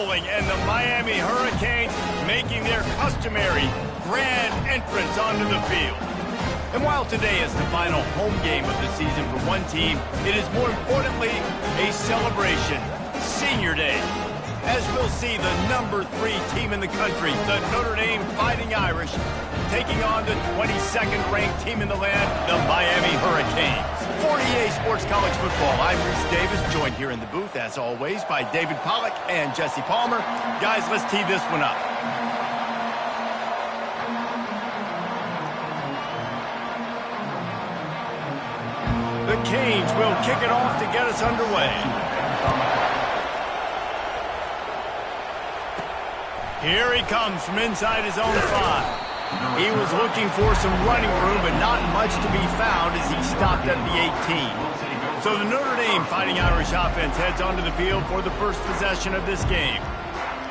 rolling, and the Miami Hurricanes making their customary grand entrance onto the field. And while today is the final home game of the season for one team, it is more importantly a celebration, Senior Day. As we'll see the #3 team in the country, the Notre Dame Fighting Irish, taking on the 22nd ranked team in the land, the Miami Hurricanes. For EA Sports College Football, I'm Reese Davis, joined here in the booth, as always, by David Pollack and Jesse Palmer. Guys, let's tee this one up. The Canes will kick it off to get us underway. Here he comes from inside his own 5. He was looking for some running room, but not much to be found as he stopped at the 18. So the Notre Dame Fighting Irish offense heads onto the field for the first possession of this game.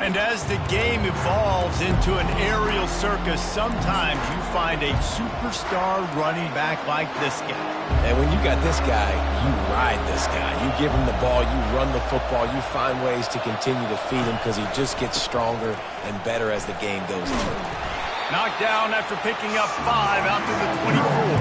And as the game evolves into an aerial circus, sometimes you find a superstar running back like this guy. And when you got this guy, you ride this guy. You give him the ball, you run the football, you find ways to continue to feed him because he just gets stronger and better as the game goes on. Knocked down after picking up 5 out to the 24.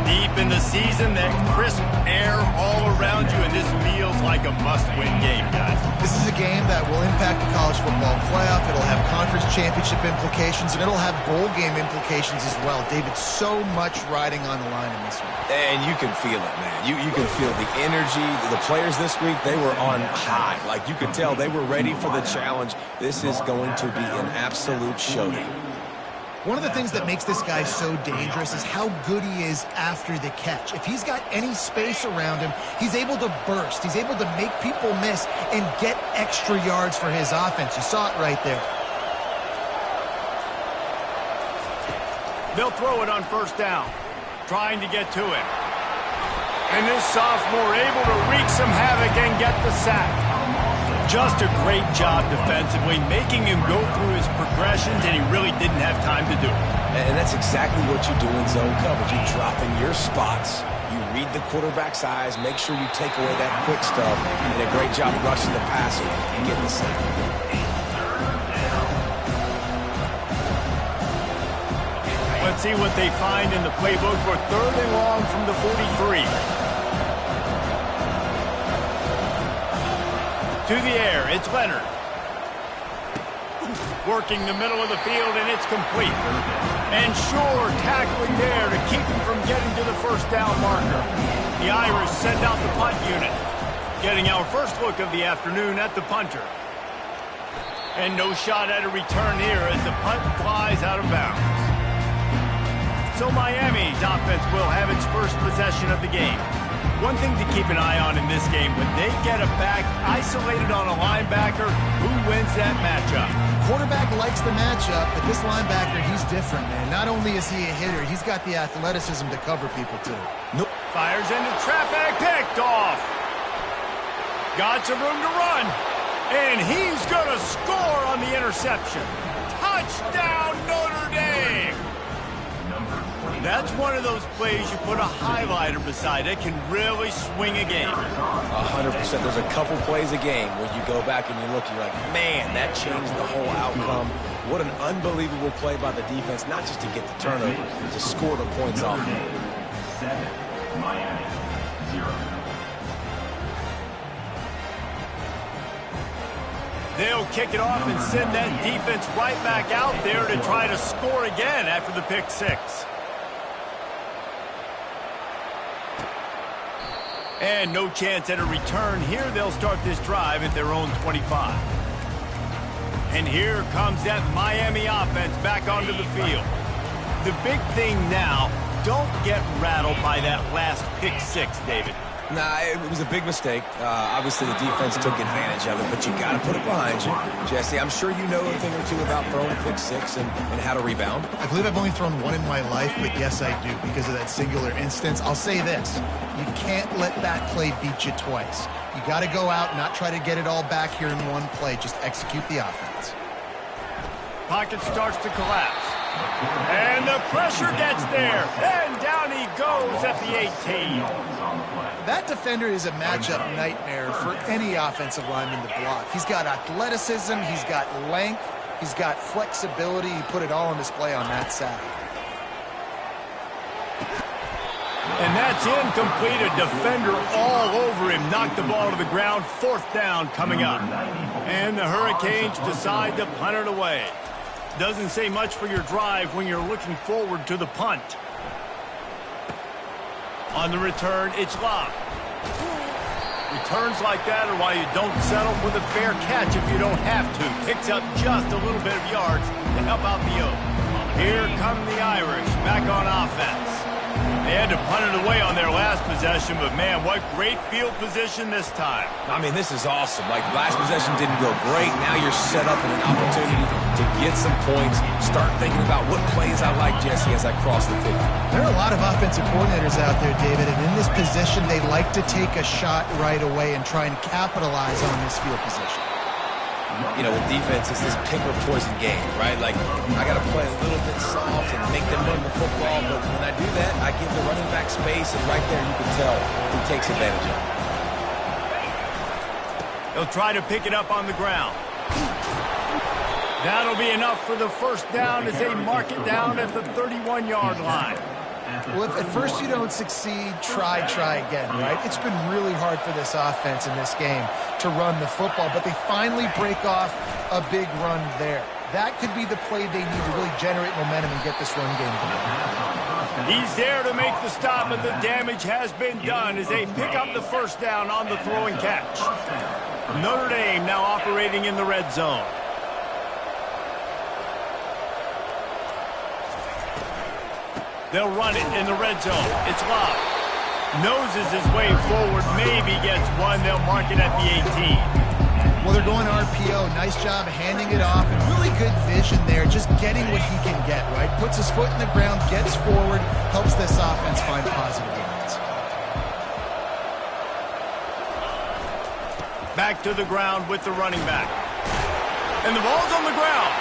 Deep in the season, that crisp air all around you, and this feels like a must-win game, guys. This is a game that will impact the college football playoff. It'll have conference championship implications, and it'll have bowl game implications as well. David, so much riding on the line in this one. And you can feel it, man. You can feel the energy. The players this week, they were on high. Like, you could tell they were ready for the challenge. This is going to be an absolute showdown. One of the things that makes this guy so dangerous is how good he is after the catch. If he's got any space around him, he's able to burst. He's able to make people miss and get extra yards for his offense. You saw it right there. They'll throw it on first down, trying to get to him. And this sophomore able to wreak some havoc and get the sack. Just a great job defensively, making him go through his progressions, and he really didn't have time to do it. And that's exactly what you do in zone coverage. You drop in your spots, you read the quarterback's eyes, make sure you take away that quick stuff, and a great job rushing the passer and getting the sack. Let's see what they find in the playbook for 3rd and long from the 43. To the air, it's Leonard. Working the middle of the field, and it's complete. And sure, tackling there to keep him from getting to the first down marker. The Irish send out the punt unit. Getting our first look of the afternoon at the punter. And no shot at a return here as the punt flies out of bounds. So Miami's offense will have its first possession of the game. One thing to keep an eye on in this game, when they get a back isolated on a linebacker, who wins that matchup? Quarterback likes the matchup, but this linebacker, he's different, man. Not only is he a hitter, he's got the athleticism to cover people, too. Nope. Fires into traffic, picked off. Got some room to run. And he's going to score on the interception. Touchdown, Notre Dame! That's one of those plays you put a highlighter beside. It can really swing a game. 100%. There's a couple plays a game where you go back and you look, you're like, man, that changed the whole outcome. What an unbelievable play by the defense, not just to get the turnover, to score the points off. 7, Miami, 0. They'll kick it off and send that defense right back out there to try to score again after the pick 6. And no chance at a return here. They'll start this drive at their own 25. And here comes that Miami offense back onto the field. The big thing now, don't get rattled by that last pick 6, David. Nah, it was a big mistake. Obviously, the defense took advantage of it, but you got to put it behind you. Jesse, I'm sure you know a thing or two about throwing a pick 6 and how to rebound. I believe I've only thrown one in my life, but yes, I do, because of that singular instance. I'll say this. You can't let that play beat you twice. You got to go out and not try to get it all back here in one play. Just execute the offense. Pocket starts to collapse. And the pressure gets there. And down he goes at the 18. That defender is a matchup nightmare for any offensive lineman to block. He's got athleticism, he's got length, he's got flexibility. He put it all on display on that side. And that's incomplete. A defender all over him. Knocked the ball to the ground. 4th down coming up. And the Hurricanes decide to punt it away. Doesn't say much for your drive when you're looking forward to the punt. On the return, it's Locke. Returns like that are why you don't settle for the fair catch if you don't have to. Picks up just a little bit of yards to help out the Oaks. Here come the Irish back on offense. They had to punt it away on their last possession, but man, what great field position this time. I mean, this is awesome. Like, last possession didn't go great. Now you're set up in an opportunity to get some points. Start thinking about what plays I like, Jesse, as I cross the 50. There are a lot of offensive coordinators out there, David, and in this position, they like to take a shot right away and try and capitalize on this field position. You know, with defense, it's this pick or poison game, right? Like, I got to play a little bit soft and make them run the football, but when I do that, I give the running back space, and right there you can tell who takes advantage of it. He'll try to pick it up on the ground. That'll be enough for the 1st down as they mark it down at the 31-yard line. Well, if at first you don't succeed, try again, right? It's been really hard for this offense in this game to run the football, but they finally break off a big run there. That could be the play they need to really generate momentum and get this run game going. He's there to make the stop, but the damage has been done as they pick up the 1st down on the throwing catch. Notre Dame now operating in the red zone. They'll run it in the red zone. It's Locke. Noses his way forward, maybe gets one. They'll mark it at the 18. Well, they're going RPO. Nice job handing it off, and really good vision there, just getting what he can get, right? Puts his foot in the ground, gets forward, helps this offense find positive yards. Back to the ground with the running back. And the ball's on the ground.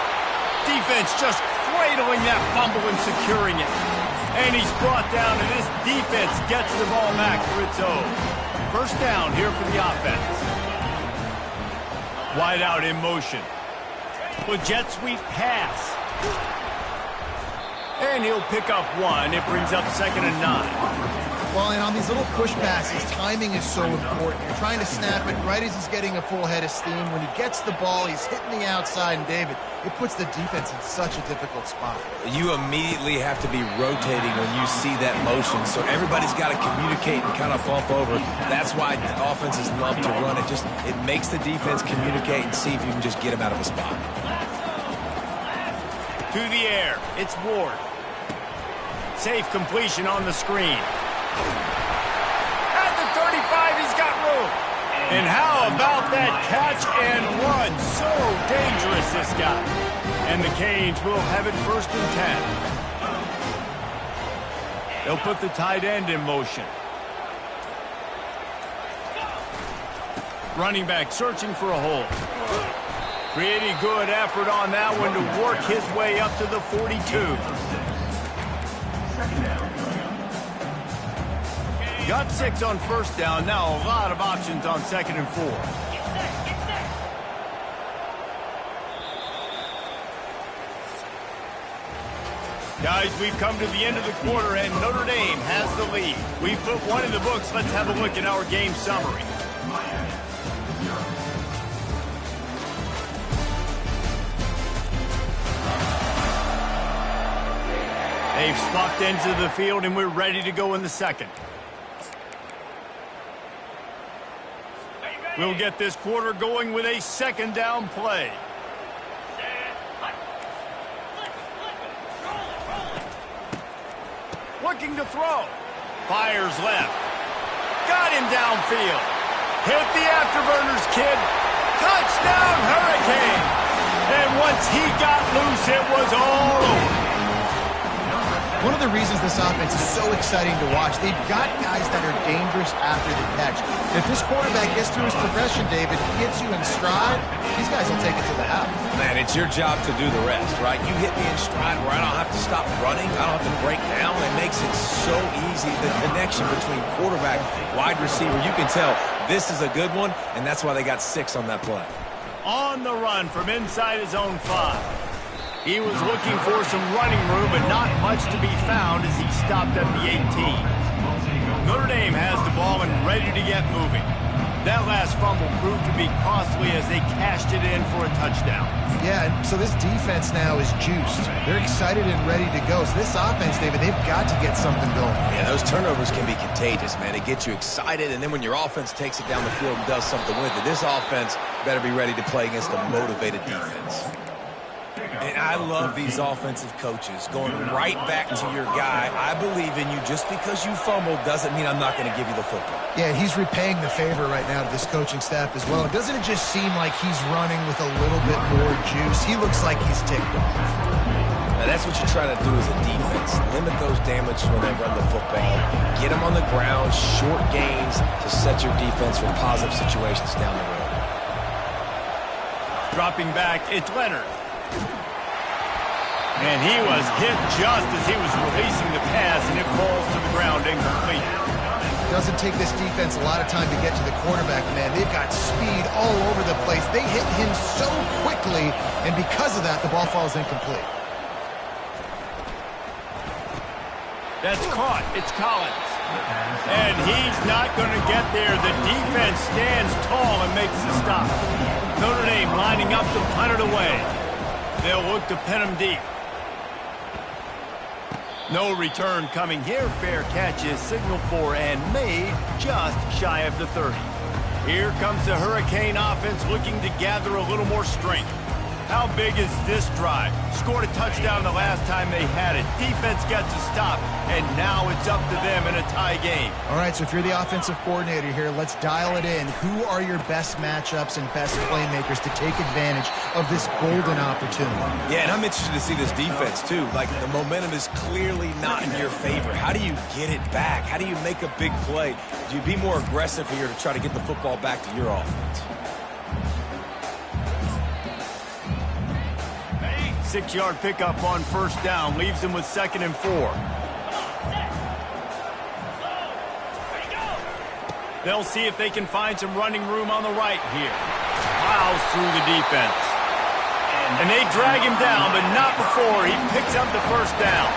Defense just cradling that fumble and securing it. And he's brought down, and this defense gets the ball back for its own. 1st down here for the offense. Wide out in motion. With jet sweep pass. And he'll pick up 1. It brings up 2nd and 9. Well, and on these little push passes, timing is so important. You're trying to snap it right as he's getting a full head of steam. When he gets the ball, he's hitting the outside, and David, it puts the defense in such a difficult spot. You immediately have to be rotating when you see that motion, so everybody's got to communicate and kind of bump over. That's why offenses love to run it. It makes the defense communicate and see if you can just get him out of a spot. To the air, it's Ward. Safe completion on the screen. At the 35, he's got room. And how about that catch and run? So dangerous, this guy. And the Canes will have it 1st and 10. They'll put the tight end in motion. Running back searching for a hole. Pretty good effort on that one to work his way up to the 42. Got 6 on 1st down. Now a lot of options on 2nd and 4. Guys, we've come to the end of the quarter, and Notre Dame has the lead. We've put 1 in the books. Let's have a look at our game summary. They've swapped ends of the field, and we're ready to go in the 2nd. We'll get this quarter going with a 2nd down play. Looking to throw. Fires left. Got him downfield. Hit the afterburners, kid. Touchdown, Hurricane. And once he got loose, it was all over. One of the reasons this offense is so exciting to watch, they've got guys that are dangerous after the catch. If this quarterback gets through his progression, David, gets you in stride, these guys will take it to the house. Man, it's your job to do the rest, right? You hit me in stride where I don't have to stop running. I don't have to break down. It makes it so easy. The connection between quarterback, wide receiver, you can tell this is a good one, and that's why they got 6 on that play. On the run from inside his own 5. He was looking for some running room, but not much to be found as he stopped at the 18. Notre Dame has the ball and ready to get moving. That last fumble proved to be costly as they cashed it in for a touchdown. Yeah, so this defense now is juiced. They're excited and ready to go. So this offense, David, they've got to get something going. Yeah, those turnovers can be contagious, man. It gets you excited, and then when your offense takes it down the field and does something with it, this offense better be ready to play against a motivated defense. And I love these offensive coaches going right back to your guy. I believe in you. Just because you fumbled doesn't mean I'm not going to give you the football. Yeah, he's repaying the favor right now to this coaching staff as well. Doesn't it just seem like he's running with a little bit more juice? He looks like he's ticked off. Now, that's what you try to do as a defense. Limit those damages when they run the football. Get them on the ground, short gains to set your defense for positive situations down the road. Dropping back, it's Leonard. And he was hit just as he was releasing the pass, and it falls to the ground incomplete. It doesn't take this defense a lot of time to get to the quarterback, man. They've got speed all over the place. They hit him so quickly, and because of that, the ball falls incomplete. That's caught. It's Collins. And he's not going to get there. The defense stands tall and makes the stop. Notre Dame lining up to punt it away. They'll look to pin him deep. No return coming here. Fair catch is signaled for and made just shy of the 30. Here comes the Hurricane offense looking to gather a little more strength. How big is this drive? Scored a touchdown the last time they had it. Defense got to stop, and now it's up to them in a tie game. All right, so if you're the offensive coordinator here, let's dial it in. Who are your best matchups and best playmakers to take advantage of this golden opportunity? Yeah, and I'm interested to see this defense, too. Like, the momentum is clearly not in your favor. How do you get it back? How do you make a big play? Do you be more aggressive here to try to get the football back to your offense? 6-yard pickup on first down leaves them with 2nd and 4. They'll see if they can find some running room on the right here. Plows through the defense. And they drag him down, but not before he picks up the first down.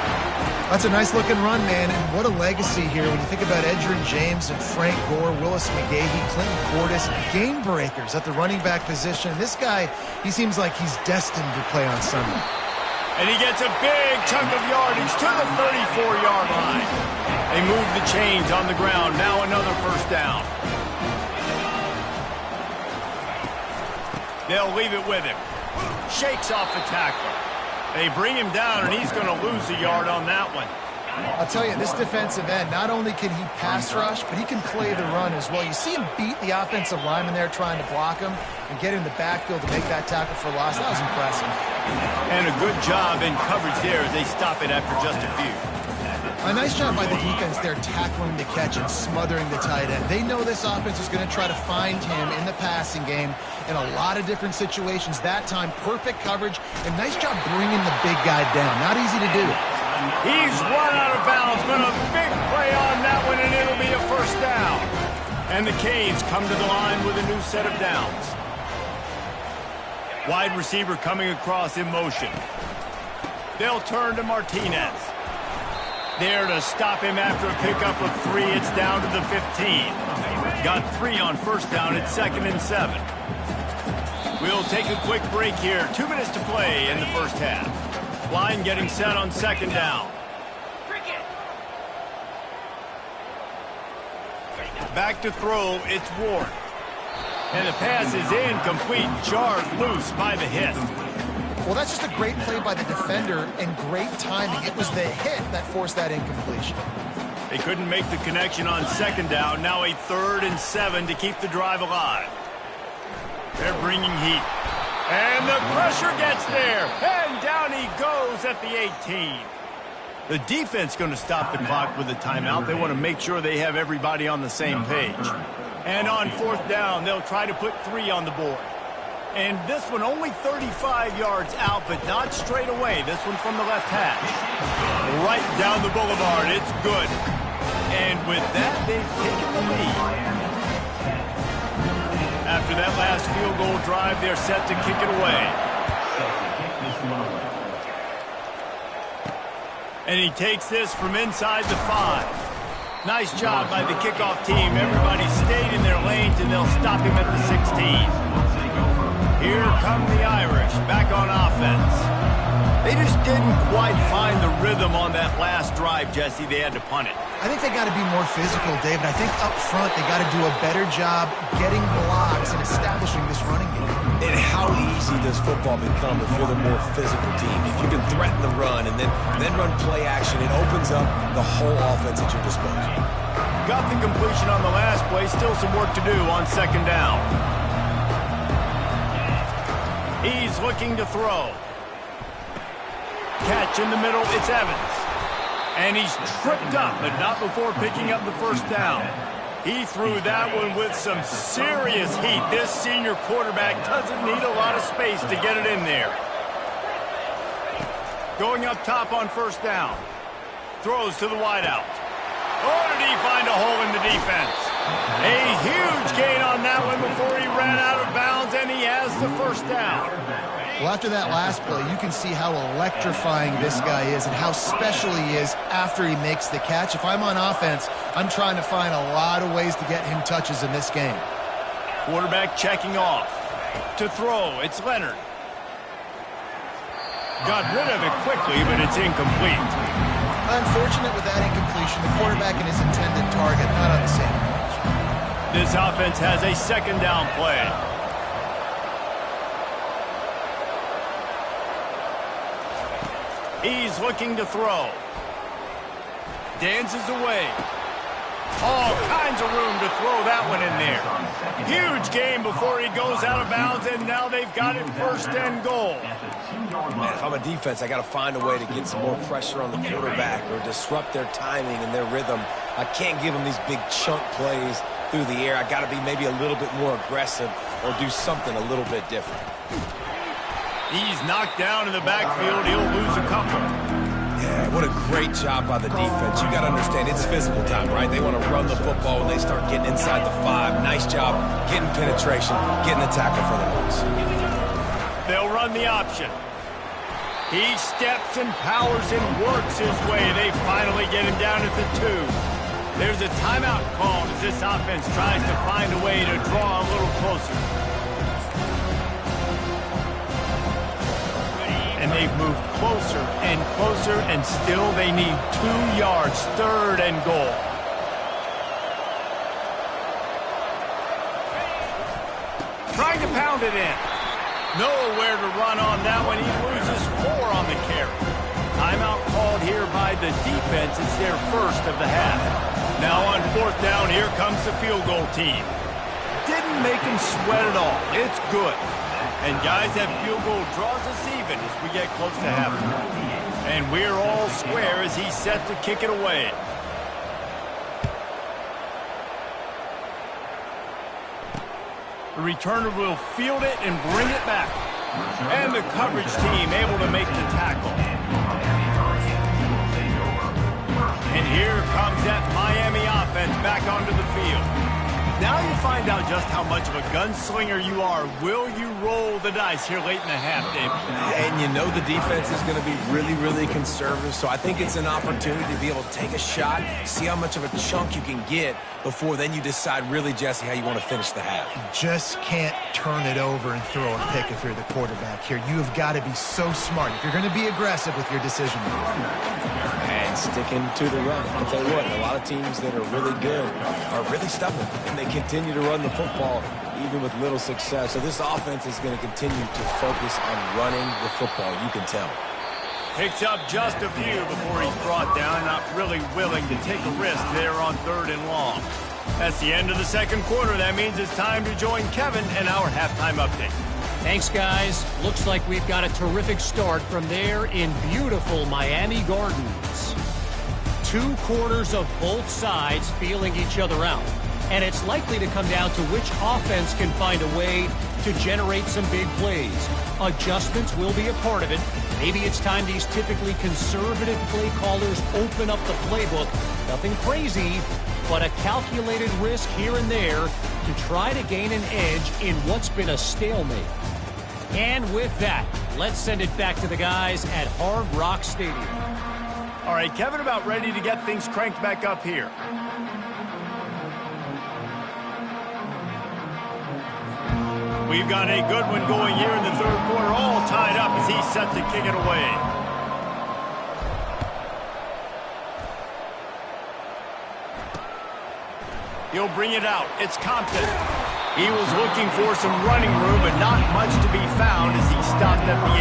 That's a nice-looking run, man, and what a legacy here when you think about Edgerrin James and Frank Gore, Willis McGahee, Clinton Portis, game breakers at the running back position. This guy, he seems like he's destined to play on Sunday. And he gets a big chunk of yardage to the 34-yard line. They move the chains on the ground. Now another first down. They'll leave it with him. Shakes off the tackler. They bring him down, and he's going to lose a yard on that one. I'll tell you, this defensive end, not only can he pass rush, but he can play the run as well. You see him beat the offensive lineman there trying to block him and get in the backfield to make that tackle for loss. That was impressive. And a good job in coverage there as they stop it after just a few. A nice job by the defense there tackling the catch and smothering the tight end. They know this offense is going to try to find him in the passing game in a lot of different situations. That time, perfect coverage and nice job bringing the big guy down. Not easy to do. He's run out of bounds, but a big play on that one, and it'll be a first down. And the Canes come to the line with a new set of downs. Wide receiver coming across in motion. They'll turn to Martinez. There to stop him after a pickup of 3. It's down to the 15. Got 3 on first down. It's 2nd and 7. We'll take a quick break here. 2 minutes to play in the first half. Line getting set on 2nd down. Back to throw. It's Ward. And the pass is incomplete. Jarred loose by the hit. Well, that's just a great play by the defender and great timing. It was the hit that forced that incompletion. They couldn't make the connection on 2nd down. Now a 3rd and 7 to keep the drive alive. They're bringing heat. And the pressure gets there. And down he goes at the 18. The defense going to stop the clock with a timeout. They want to make sure they have everybody on the same page. And on 4th down, they'll try to put 3 on the board. And this one only 35 yards out, but not straight away. This one from the left hash. Right down the boulevard. It's good. And with that, they've taken the lead. After that last field goal drive, they're set to kick it away. And he takes this from inside the 5. Nice job by the kickoff team. Everybody stayed in their lanes, and they'll stop him at the 16. Here come the Irish, back on offense. They just didn't quite find the rhythm on that last drive, Jesse. They had to punt it. I think they got to be more physical, David. I think up front they got to do a better job getting blocks and establishing this running game. And how easy does football become if you're the more physical team? If you can threaten the run and then run play action, it opens up the whole offense at your disposal. Got the completion on the last play. Still some work to do on second down. He's looking to throw. Catch in the middle, it's Evans. And he's tripped up, but not before picking up the first down. He threw that one with some serious heat. This senior quarterback doesn't need a lot of space to get it in there. Going up top on first down. Throws to the wideout. Oh, did he find a hole in the defense? A huge gain on that one before he ran out of bounds, and he has the first down. Well, after that last play, you can see how electrifying this guy is and how special he is after he makes the catch. If I'm on offense, I'm trying to find a lot of ways to get him touches in this game. Quarterback checking off. To throw, it's Leonard. Got rid of it quickly, but it's incomplete. Unfortunate with that incompletion. The quarterback and his intended target not on the same page. This offense has a second down play. He's looking to throw. Dances away. All kinds of room to throw that one in there. Huge game before he goes out of bounds, and now they've got it first and goal. Man, if I'm a defense, I got to find a way to get some more pressure on the quarterback or disrupt their timing and their rhythm. I can't give them these big chunk plays through the air. I got to be maybe a little bit more aggressive or do something a little bit different. He's knocked down in the backfield. He'll lose a couple. Yeah, what a great job by the defense. You got to understand, it's physical time, right? They want to run the football when they start getting inside the 5. Nice job getting penetration, getting the tackle for the loss. They'll run the option. He steps and powers and works his way. They finally get him down at the 2. There's a timeout called as this offense tries to find a way to draw a little closer. And they've moved closer and closer, and still they need 2 yards, third and goal. Trying to pound it in. Nowhere to run on that one. He loses 4 on the carry. Timeout called here by the defense. It's their first of the half. Now on fourth down, here comes the field goal team. Didn't make him sweat at all. It's good. And guys, that field goal draws us even as we get close to halftime. And we're all square as he's set to kick it away. The returner will field it and bring it back. And the coverage team able to make the tackle. And here comes that Miami offense back onto the field. Now you find out just how much of a gunslinger you are. Will you roll the dice here late in the half, David? And you know the defense is going to be really, really conservative, so I think it's an opportunity to be able to take a shot, see how much of a chunk you can get before then you decide really, Jesse, how you want to finish the half. You just can't turn it over and throw a pick if you're the quarterback here. You have got to be so smart if you're going to be aggressive with your decision making. And sticking to the run. I'll tell you what, a lot of teams that are really good are really stubborn, and they continue to run the football even with little success. So this offense is going to continue to focus on running the football, you can tell. Picks up just a few before he's brought down, not really willing to take a risk there on third and long. That's the end of the second quarter. That means it's time to join Kevin and our halftime update. Thanks, guys. Looks like we've got a terrific start from there in beautiful Miami Gardens. 2 quarters of both sides feeling each other out. and it's likely to come down to which offense can find a way to generate some big plays. Adjustments will be a part of it. Maybe it's time these typically conservative play callers open up the playbook. Nothing crazy, but a calculated risk here and there to try to gain an edge in what's been a stalemate. And with that, let's send it back to the guys at Hard Rock Stadium. All right, Kevin, about ready to get things cranked back up here. We've got a good one going here in the third quarter, all tied up as he's set to kick it away. He'll bring it out. It's Compton. He was looking for some running room, but not much to be found as he stopped at the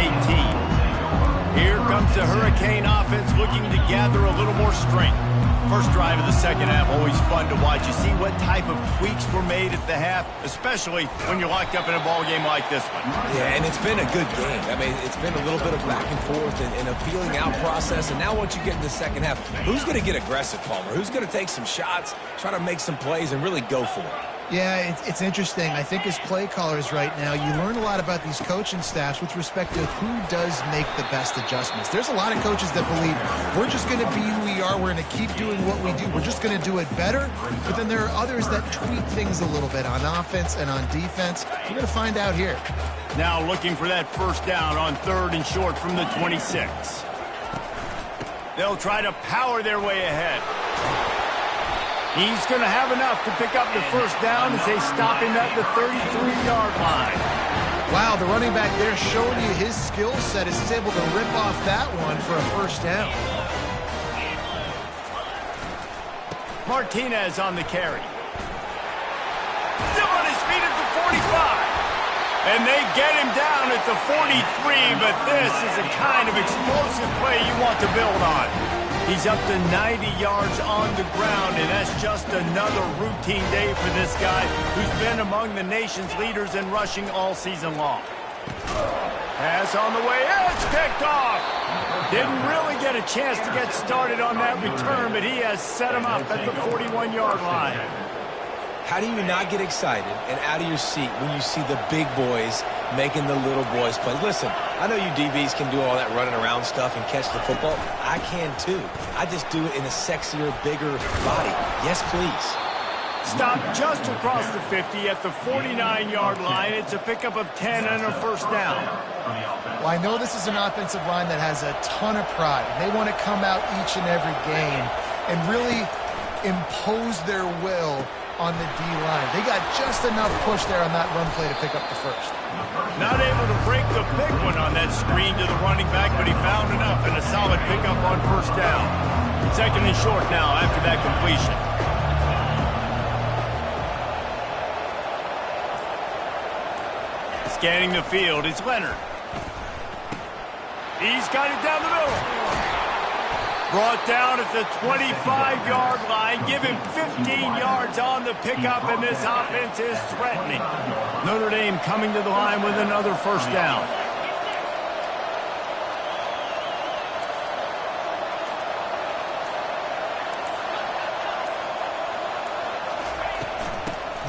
18. Here comes the Hurricane offense looking to gather a little more strength. First drive of the second half, always fun to watch. You see what type of tweaks were made at the half, especially when you're locked up in a ball game like this one. Yeah, and it's been a good game. I mean, it's been a little bit of back and forth and a feeling out process. And now once you get in the second half, who's going to get aggressive, Palmer? Who's going to take some shots, try to make some plays, and really go for it? Yeah, it's interesting. I think as play callers right now, you learn a lot about these coaching staffs with respect to who does make the best adjustments. There's a lot of coaches that believe we're just going to be who we are. We're going to keep doing what we do. We're just going to do it better. But then there are others that tweak things a little bit on offense and on defense. We're going to find out here. Now looking for that first down on 3rd and short from the 26. They'll try to power their way ahead. He's going to have enough to pick up the first down as they stop him at the 33-yard line. Wow, the running back there showing you his skill set as he's able to rip off that one for a first down. Martinez on the carry. Still on his feet at the 45. And they get him down at the 43, but this is the kind of explosive play you want to build on. He's up to 90 yards on the ground, and that's just another routine day for this guy who's been among the nation's leaders in rushing all season long. Pass on the way, it's picked off. Didn't really get a chance to get started on that return, but he has set him up at the 41-yard line. How do you not get excited and out of your seat when you see the big boys making the little boys play? Listen, I know you DBs can do all that running around stuff and catch the football. I can too. I just do it in a sexier, bigger body. Yes, please. Stop just across the 50 at the 49-yard line. It's a pickup of 10 and a first down. Well, I know this is an offensive line that has a ton of pride. They want to come out each and every game and really impose their will on the D-line. They got just enough push there on that run play to pick up the first. Not able to break the big one on that screen to the running back, but he found enough and a solid pickup on first down. 2nd and short now after that completion. Scanning the field, it's Leonard. He's got it down the middle. Brought down at the 25-yard line. Give him 15 yards on the pickup, and this offense is threatening. Notre Dame coming to the line with another first down.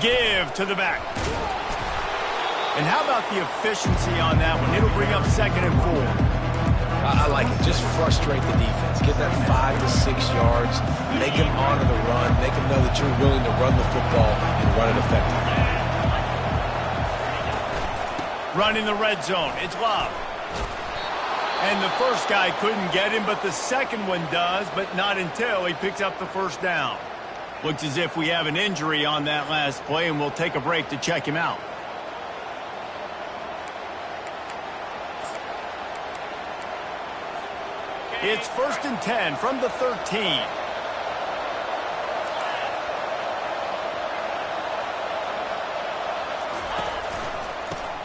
Give to the back. And how about the efficiency on that one? It'll bring up 2nd and 4. I like it. Just frustrate the defense. Get that 5 to 6 yards. Make them honor the run. Make them know that you're willing to run the football and run it effectively. Run in the red zone. It's Love. And the first guy couldn't get him, but the second one does, but not until he picks up the first down. Looks as if we have an injury on that last play, and we'll take a break to check him out. It's 1st and 10 from the 13.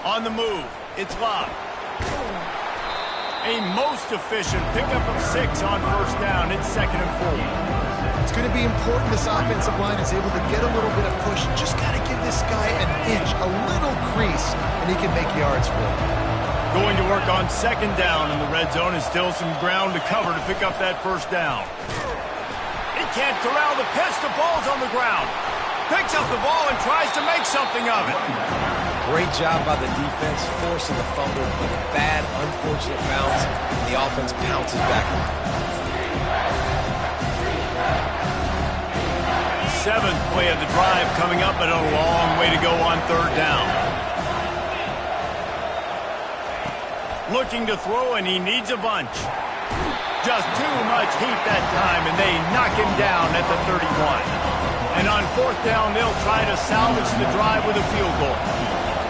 On the move, it's Love. A most efficient pickup of 6 on first down. It's 2nd and 4. It's going to be important this offensive line is able to get a little bit of push. Just got to give this guy an inch, a little crease, and he can make yards for it. Going to work on 2nd down in the red zone, and still some ground to cover to pick up that first down. He can't corral the pitch. The ball's on the ground. Picks up the ball and tries to make something of it. Great job by the defense, forcing the fumble, but a bad, unfortunate bounce. The offense pounces back. Seventh play of the drive coming up, but a long way to go on third down. Looking to throw, and he needs a bunch. Just too much heat that time, and they knock him down at the 31. And on fourth down, they'll try to salvage the drive with a field goal.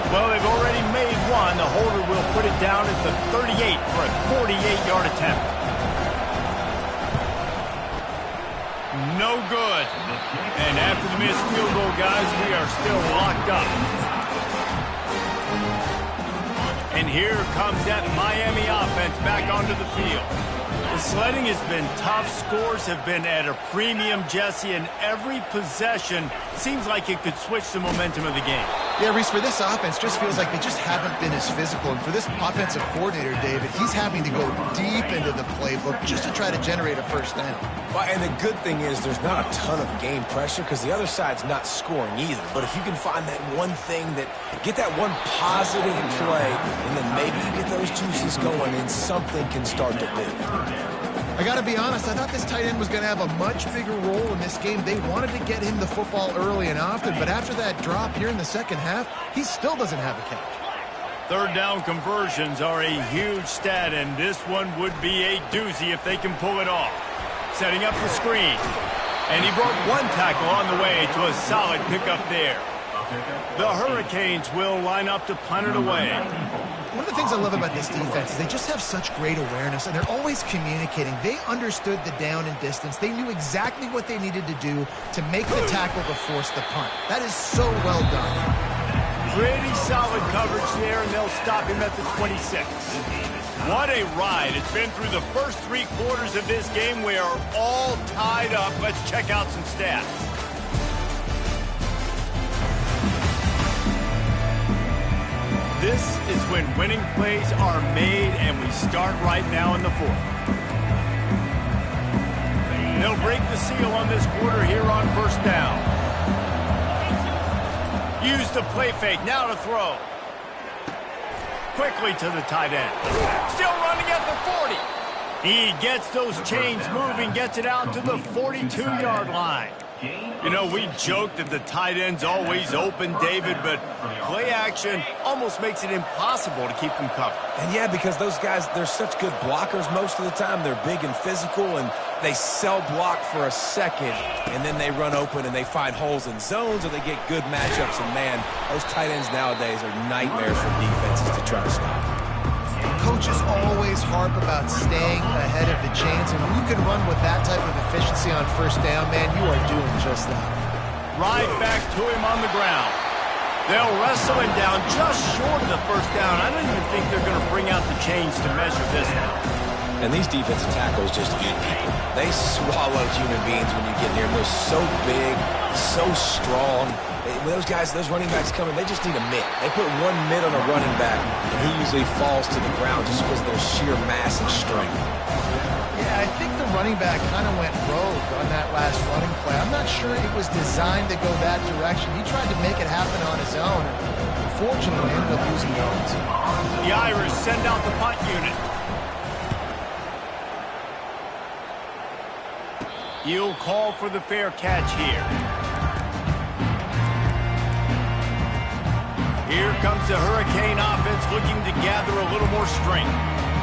Well, they've already made one. The holder will put it down at the 38 for a 48-yard attempt. No good. And after the missed field goal, guys, we are still locked up. And here comes that Miami offense back onto the field. The sledding has been tough. Scores have been at a premium, Jesse, and every possession seems like it could switch the momentum of the game. Yeah, Reese, for this offense, just feels like they just haven't been as physical. And for this offensive coordinator, David, he's having to go deep into the playbook just to try to generate a first down. Well, and the good thing is there's not a ton of game pressure because the other side's not scoring either. But if you can find that one thing get that one positive play, and then maybe you get those juices going and something can start to build. I got to be honest, I thought this tight end was going to have a much bigger role in this game. They wanted to get him the football early and often, but after that drop here in the second half, he still doesn't have a catch. Third down conversions are a huge stat, and this one would be a doozy if they can pull it off. Setting up the screen, and he broke one tackle on the way to a solid pickup there. The Hurricanes will line up to punt it away. One of the things I love about this defense is they just have such great awareness, and they're always communicating. They understood the down and distance. They knew exactly what they needed to do to make the tackle to force the punt. That is so well done. Pretty solid coverage there, and they'll stop him at the 26. What a ride. It's been through the first 3 quarters of this game. We are all tied up. Let's check out some stats. This is when winning plays are made, and we start right now in the fourth. They'll break the seal on this quarter here on first down. Use the play fake, now to throw. Quickly to the tight end. Still running at the 40. He gets those chains moving, gets it out to the 42-yard line. You know, we joke that the tight end's always open, David, but play action almost makes it impossible to keep them covered. And yeah, because those guys, they're such good blockers most of the time. They're big and physical, and they cell block for a second, and then they run open and they find holes in zones, or they get good matchups. And man, those tight ends nowadays are nightmares for defenses to try to stop. Coaches always harp about staying ahead of the chains, and when you can run with that type of efficiency on first down, man, you are doing just that. Right back to him on the ground. They'll wrestle him down just short of the first down. I don't even think they're going to bring out the chains to measure this one. And these defensive tackles just eat people. They swallow human beings when you get near them. They're so big, so strong. Those guys, those running backs coming, they just need a mitt. They put one mitt on a running back, and he usually falls to the ground just because of their sheer mass and strength. Yeah, I think the running back kind of went rogue on that last running play. I'm not sure it was designed to go that direction. He tried to make it happen on his own. Unfortunately, ended up losing yards. The Irish send out the punt unit. He'll call for the fair catch here. Here comes the Hurricane offense looking to gather a little more strength.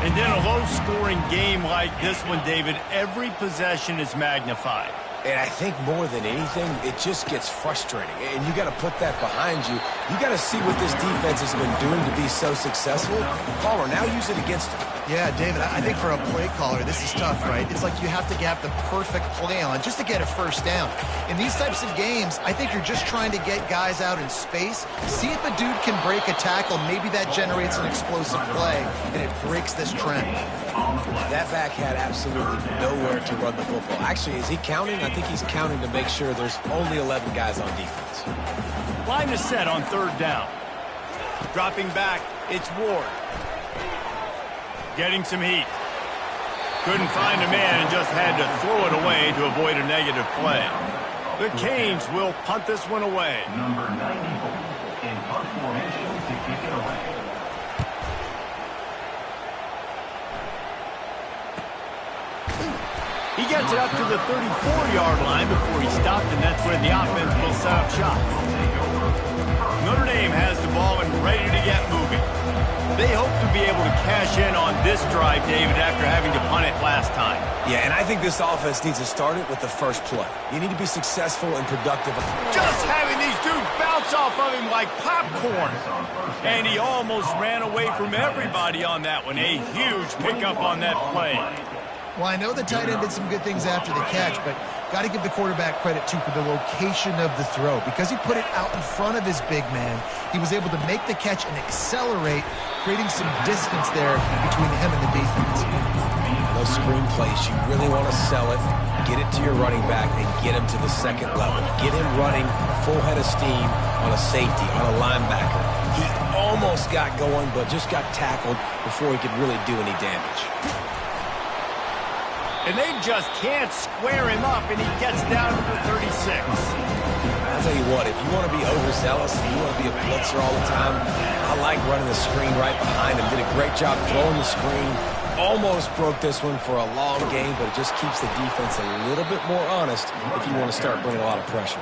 And in a low-scoring game like this one, David, every possession is magnified. And I think more than anything, it just gets frustrating. And you got to put that behind you. You got to see what this defense has been doing to be so successful. Caller, now use it against them. Yeah, David, I think for a play caller, this is tough, right? It's like you have to have the perfect play on just to get a first down. In these types of games, I think you're just trying to get guys out in space, see if a dude can break a tackle. Maybe that generates an explosive play, and it breaks this trend. That back had absolutely nowhere to run the football. Actually, is he counting? I think he's counting to make sure there's only 11 guys on defense. Line is set on third down. Dropping back, it's Ward. Getting some heat. Couldn't find a man and just had to throw it away to avoid a negative play. The Canes will punt this one away. Number 94 in punt formation to kick it away. He gets it up to the 34-yard line before he stopped, and that's where the offense will set up shop. Notre Dame has the ball and ready to get moving. They hope to be able to cash in on this drive, David, after having to punt it last time. Yeah, and I think this offense needs to start it with the first play. You need to be successful and productive. Just having these dudes bounce off of him like popcorn. And he almost ran away from everybody on that one. A huge pickup on that play. Well, I know the tight end did some good things after the catch, but got to give the quarterback credit, too, for the location of the throw. Because he put it out in front of his big man, he was able to make the catch and accelerate, creating some distance there between him and the defense. Those screen plays, you really want to sell it, get it to your running back, and get him to the second level. Get him running full head of steam on a safety, on a linebacker. He almost got going, but just got tackled before he could really do any damage. And they just can't square him up, and he gets down to the 36. I'll tell you what, if you want to be overzealous and you want to be a blitzer all the time, I like running the screen right behind him. Did a great job throwing the screen. Almost broke this one for a long game, but it just keeps the defense a little bit more honest if you want to start bringing a lot of pressure.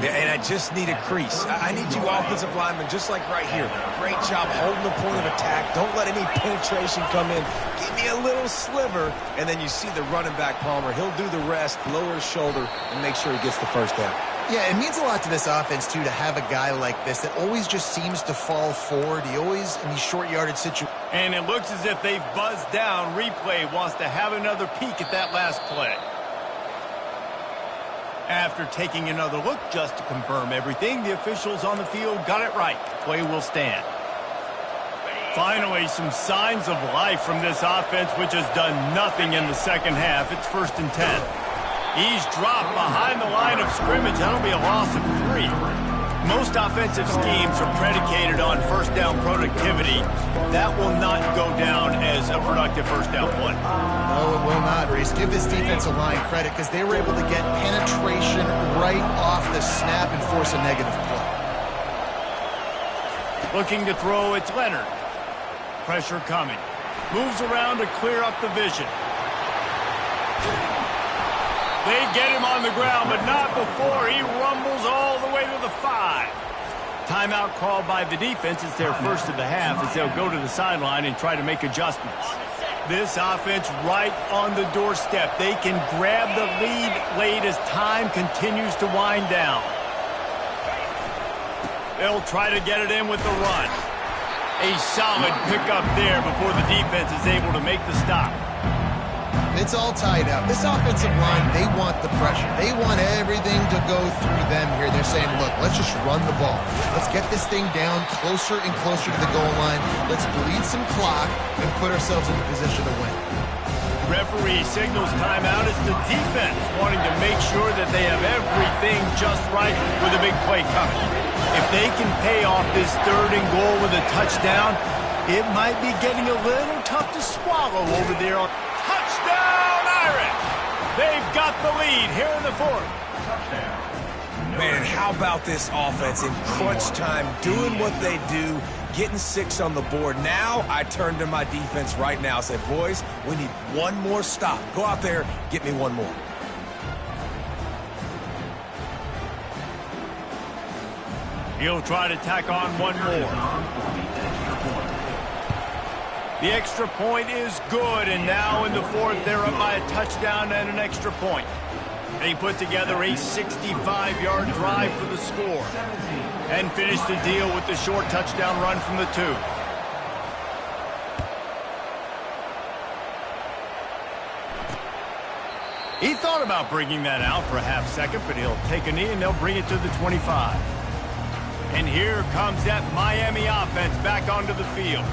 Yeah, and I just need a crease. I need you offensive linemen, just like right here. Great job holding the point of attack. Don't let any penetration come in. Give me a little sliver, and then you see the running back, Palmer. He'll do the rest, lower his shoulder, and make sure he gets the first down. Yeah, it means a lot to this offense, too, to have a guy like this that always just seems to fall forward. He always, in these short yardage situations. And it looks as if they've buzzed down. Replay wants to have another peek at that last play. After taking another look just to confirm everything, the officials on the field got it right. Play will stand. Finally, some signs of life from this offense, which has done nothing in the second half. It's 1st and 10. He's dropped behind the line of scrimmage. That'll be a loss of 3. Most offensive schemes are predicated on first down productivity. That will not go down as a productive first down play. No, it will not, Reese. Give this defensive line credit because they were able to get penetration right off the snap and force a negative play. Looking to throw, it's Leonard. Pressure coming. Moves around to clear up the vision. They get him on the ground, but not before he rumbles all the way to the 5. Timeout called by the defense. It's their first of the half as they'll go to the sideline and try to make adjustments. This offense right on the doorstep. They can grab the lead late as time continues to wind down. They'll try to get it in with the run. A solid pickup there before the defense is able to make the stop. It's all tied up. This offensive line, they want the pressure. They want everything to go through them here. They're saying, look, let's just run the ball. Let's get this thing down closer and closer to the goal line. Let's bleed some clock and put ourselves in a position to win. Referee signals timeout. It's the defense wanting to make sure that they have everything just right with a big play coming. If they can pay off this 3rd and goal with a touchdown, it might be getting a little tough to swallow over there on touchdown Irish. They've got the lead here in the 4th. Man, how about this offense in crunch time, doing what they do, getting 6 on the board. Now I turn to my defense right now and say, boys, we need one more stop. Go out there, get me one more. He'll try to tack on one more. The extra point is good, and now in the 4th, they're up by a touchdown and an extra point. They put together a 65-yard drive for the score and finish the deal with the short touchdown run from the 2. He thought about bringing that out for a half second, but he'll take a knee and they'll bring it to the 25. And here comes that Miami offense back onto the field.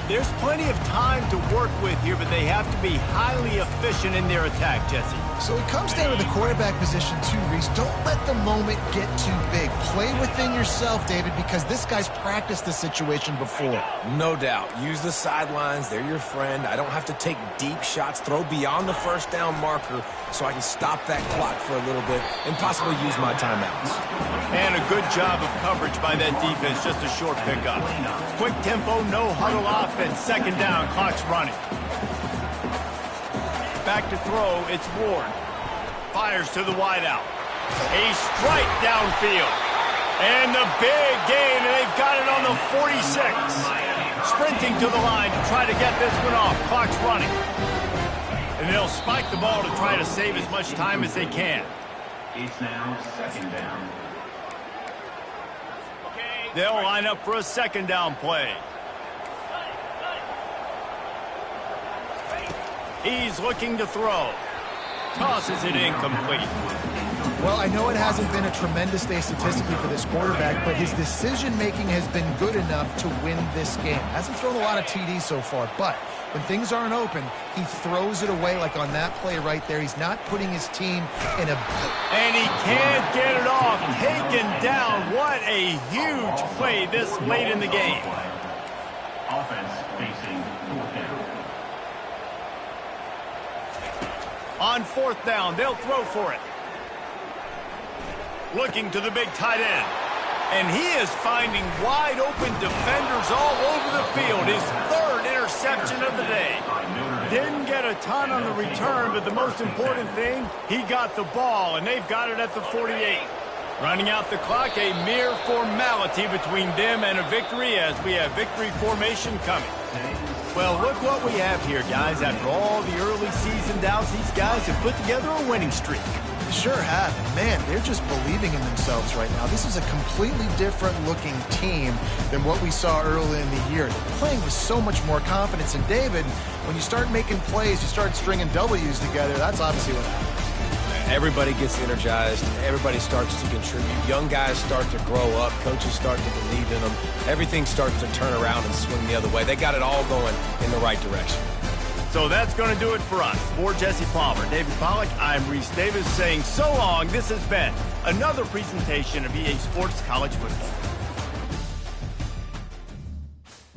There's plenty of time to work with here, but they have to be highly efficient in their attack, Jesse. So it comes down to the quarterback position too, Reese. Don't let the moment get too big. Play within yourself, David, because this guy's practiced this situation before. No doubt. Use the sidelines. They're your friend. I don't have to take deep shots, throw beyond the first down marker so I can stop that clock for a little bit and possibly use my timeouts. And a good job of coverage by that defense, just a short pickup. Quick tempo, no huddle offense, second down, clock's running. Back to throw, it's Ward. Fires to the wideout. A strike downfield. And the big gain, and they've got it on the 46. Sprinting to the line to try to get this one off. Clock's running. And they'll spike the ball to try to save as much time as they can. It's now second down. They'll line up for a second down play. He's looking to throw. Tosses it incomplete. Well, I know it hasn't been a tremendous day statistically for this quarterback, but his decision-making has been good enough to win this game. Hasn't thrown a lot of TDs so far, but when things aren't open, he throws it away like on that play right there. He's not putting his team in a... And he can't get it off. Taken down. What a huge play this late in the game. Offense facing fourth down. On fourth down, they'll throw for it. Looking to the big tight end. And he is finding wide open defenders all over the field. His third interception of the day. Didn't get a ton on the return, but the most important thing, he got the ball, and they've got it at the 48. Running out the clock, a mere formality between them and a victory as we have victory formation coming. Well, look what we have here, guys. After all the early season doubts, these guys have put together a winning streak. Sure have. And man, they're just believing in themselves right now. This is a completely different looking team than what we saw early in the year. They're playing with so much more confidence. And David, when you start making plays, you start stringing W's together, that's obviously what happens. Everybody gets energized. Everybody starts to contribute. Young guys start to grow up. Coaches start to believe in them. Everything starts to turn around and swing the other way. They got it all going in the right direction. So that's going to do it for us. For Jesse Palmer, David Pollack, I'm Reese Davis saying so long. This has been another presentation of EA Sports College Football.